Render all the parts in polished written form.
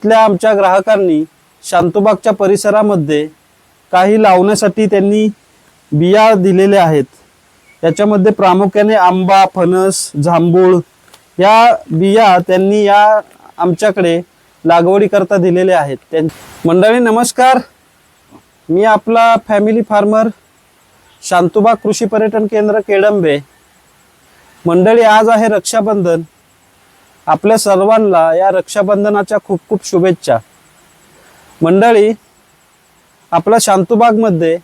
इथल्या आमच्या ग्राहकांनी शांतूबागच्या परिसरामध्ये काही लावण्यासाठी त्यांनी बिया दिलेल्या आहेत। याच्यामध्ये प्रामुख्याने आंबा, फणस, जांभूळ या बिया त्यांनी या आमच्याकडे लागवडी करता दिलेल्या आहेत। मंडळी नमस्कार, मी आपला फॅमिली फार्मर शांतूबाग कृषी पर्यटन केंद्र केडंबे। मंडळी आज आहे रक्षाबंधन। आपल्या सर्वांना या रक्षाबंधनाच्या खूप खूप शुभेच्छा। मंडळी आपला शांतूबाग मध्ये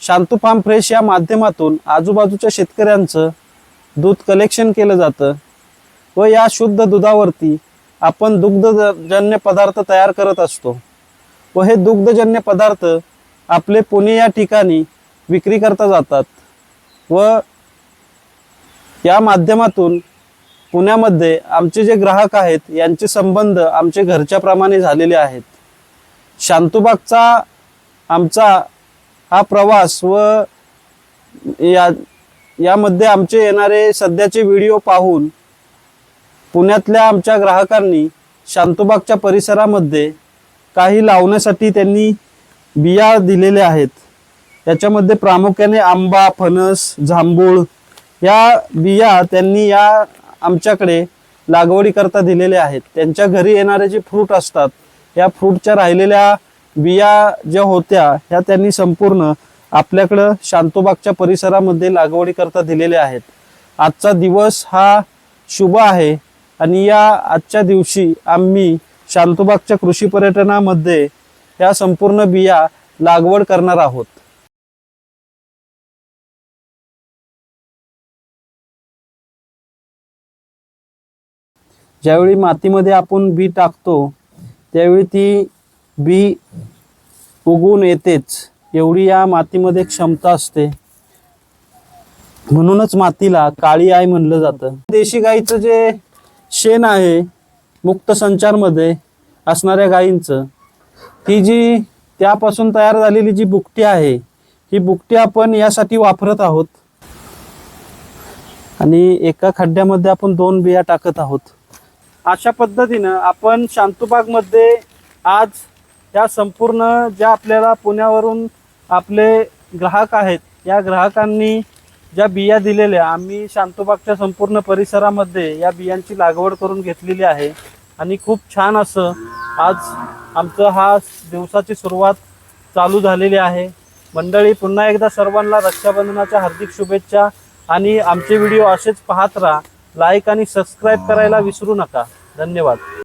शांतू फार्म फ्रेश या माध्यमातून आजूबाजूच्या शेतकऱ्यांचं दूध कलेक्शन केलं जातं व या शुद्ध दुधावरती आपण दुग्धजन्य पदार्थ तयार करत असतो व हे दुग्धजन्य पदार्थ आपले पुणे या ठिकाणी विक्री करता जातात व या माध्यमातून पुण्यामध्ये आमचे जे ग्राहक आहेत यांचे संबंध आमचे घरच्या प्रमाणे झालेले आहेत। शांतूबागचा आमचा हा प्रवास व यामध्ये आमचे येणारे सध्याचे व्हिडिओ पाहून पुण्यातल्या आमच्या ग्राहकांनी शांतूबागच्या परिसरामध्ये काही लावण्यासाठी त्यांनी बिया दिलेल्या आहेत। याच्यामध्ये प्रामुख्याने आंबा, फणस, जांभूळ या बिया त्यांनी या आमच्याकडे लागवडी करता दिलेल्या आहेत। त्यांच्या घरी येणारे जे फ्रूट असतात या फ्रूटच्या राहिलेल्या बिया ज्या होत्या ह्या त्यांनी संपूर्ण आपल्याकडे शांतूबागच्या परिसरामध्ये लागवडी करता दिलेल्या आहेत। आजचा दिवस हा शुभ आहे आणि या आजच्या दिवशी आम्ही शांतूबागच्या कृषी पर्यटनामध्ये या संपूर्ण बिया लागवड करणार आहोत। ज्यावेळी मातीमध्ये आपण बी टाकतो त्यावेळी ती बी उगवून येतेच, एवढी या मातीमध्ये क्षमता असते। म्हणूनच मातीला काळी आई म्हणलं जातं। देशी गाईचं जे शेण आहे मुक्त संचारमध्ये असणाऱ्या गायींचं, ती जी त्यापासून तयार झालेली जी बुकटी आहे ही बुकटी आपण यासाठी वापरत आहोत आणि एका खड्ड्यामध्ये आपण 2 बिया टाकत आहोत। अशा पद्धतीनं आपण शांतूबाग मध्ये आज या संपूर्ण ज्या आपल्याला पुण्यावरून आपले ग्राहक आहेत या ग्राहकांनी ज्या बिया दिलेल्या आम्ही शांतूबागच्या संपूर्ण परिसरामध्ये या बियांची लागवड करून घेतलेली आहे आणि खूप छान असं आज आमचं हा दिवसाची सुरुवात चालू झालेली आहे। मंडळी पुन्हा एकदा सर्वांना रक्षाबंधनाच्या हार्दिक शुभेच्छा आणि आमचे व्हिडिओ असेच पाहत राहा। लाईक आणि सबस्क्राईब करायला विसरू नका। धन्यवाद।